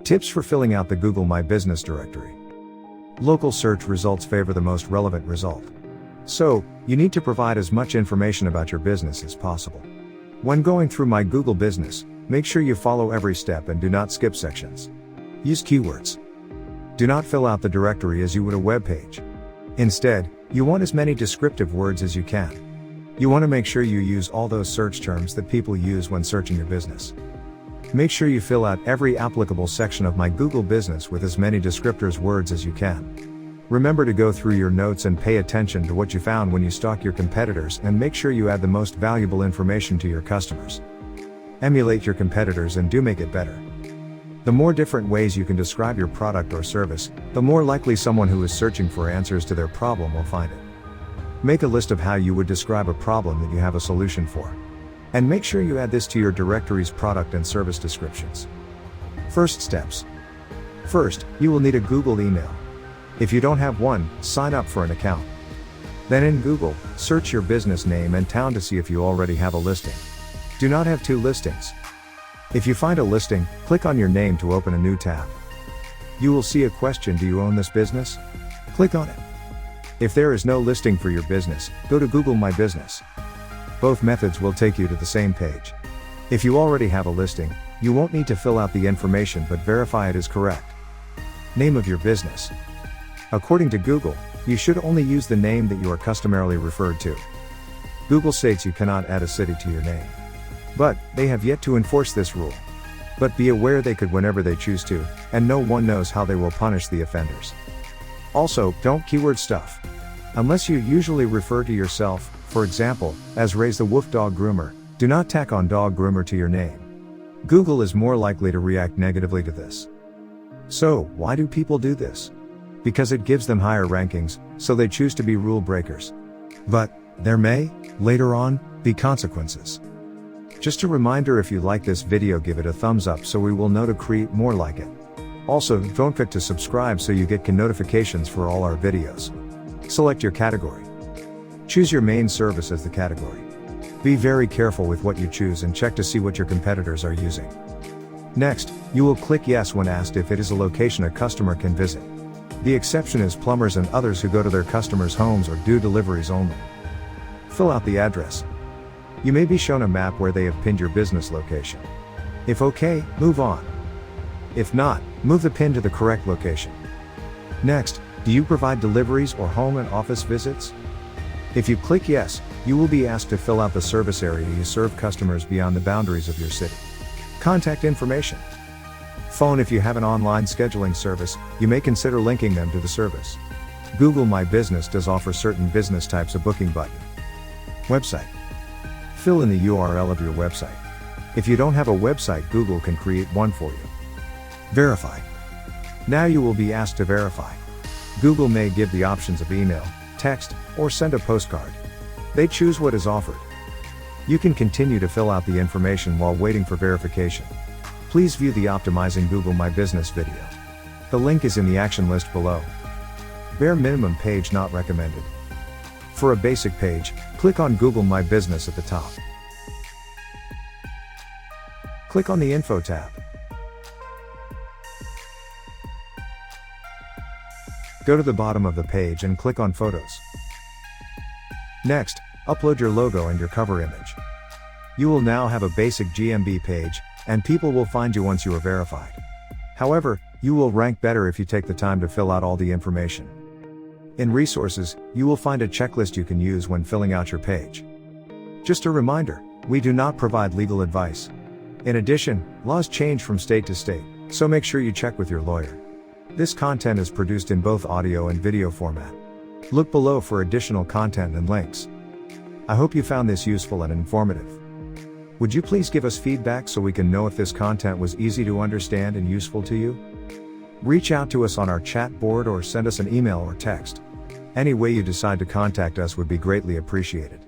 Tips for filling out the Google My Business directory. Local search results favor the most relevant result. So, you need to provide as much information about your business as possible. When going through My Google Business, make sure you follow every step and do not skip sections. Use keywords. Do not fill out the directory as you would a web page. Instead, you want as many descriptive words as you can. You want to make sure you use all those search terms that people use when searching your business. Make sure you fill out every applicable section of My Google Business with as many descriptors words as you can. Remember to go through your notes and pay attention to what you found when you stalk your competitors, and make sure you add the most valuable information to your customers. Emulate your competitors and do make it better. The more different ways you can describe your product or service, the more likely someone who is searching for answers to their problem will find it. Make a list of how you would describe a problem that you have a solution for. And make sure you add this to your directory's product and service descriptions. First steps. First, you will need a Google email. If you don't have one, sign up for an account. Then in Google, search your business name and town to see if you already have a listing. Do not have two listings. If you find a listing, click on your name to open a new tab. You will see a question: do you own this business? Click on it. If there is no listing for your business, go to Google My Business. Both methods will take you to the same page. If you already have a listing, you won't need to fill out the information but verify it is correct. Name of your business. According to Google, you should only use the name that you are customarily referred to. Google states you cannot add a city to your name. But, they have yet to enforce this rule. But be aware they could whenever they choose to, and no one knows how they will punish the offenders. Also, don't keyword stuff. Unless you usually refer to yourself, for example, as Raise the Wolf Dog Groomer, do not tack on dog groomer to your name. Google is more likely to react negatively to this. So, why do people do this? Because it gives them higher rankings, so they choose to be rule breakers. But, there may, later on, be consequences. Just a reminder, if you like this video, give it a thumbs up so we will know to create more like it. Also, don't forget to subscribe so you get notifications for all our videos. Select your category. Choose your main service as the category. Be very careful with what you choose and check to see what your competitors are using. Next, you will click yes when asked if it is a location a customer can visit. The exception is plumbers and others who go to their customers' homes or do deliveries only. Fill out the address. You may be shown a map where they have pinned your business location. If okay, move on. If not, move the pin to the correct location. Next, do you provide deliveries or home and office visits? If you click yes, you will be asked to fill out the service area you serve customers beyond the boundaries of your city. Contact information. Phone. If you have an online scheduling service, you may consider linking them to the service. Google My Business does offer certain business types a booking button. Website. Fill in the URL of your website. If you don't have a website, Google can create one for you. Verify. Now you will be asked to verify. Google may give the options of email, text, or send a postcard. They choose what is offered. You can continue to fill out the information while waiting for verification. Please view the Optimizing Google My Business video. The link is in the action list below. Bare minimum page not recommended. For a basic page, click on Google My Business at the top. Click on the Info tab. Go to the bottom of the page and click on Photos. Next, upload your logo and your cover image. You will now have a basic GMB page, and people will find you once you are verified. However, you will rank better if you take the time to fill out all the information. In Resources, you will find a checklist you can use when filling out your page. Just a reminder, we do not provide legal advice. In addition, laws change from state to state, so make sure you check with your lawyer. This content is produced in both audio and video format. Look below for additional content and links. I hope you found this useful and informative. Would you please give us feedback so we can know if this content was easy to understand and useful to you? Reach out to us on our chat board or send us an email or text. Any way you decide to contact us would be greatly appreciated.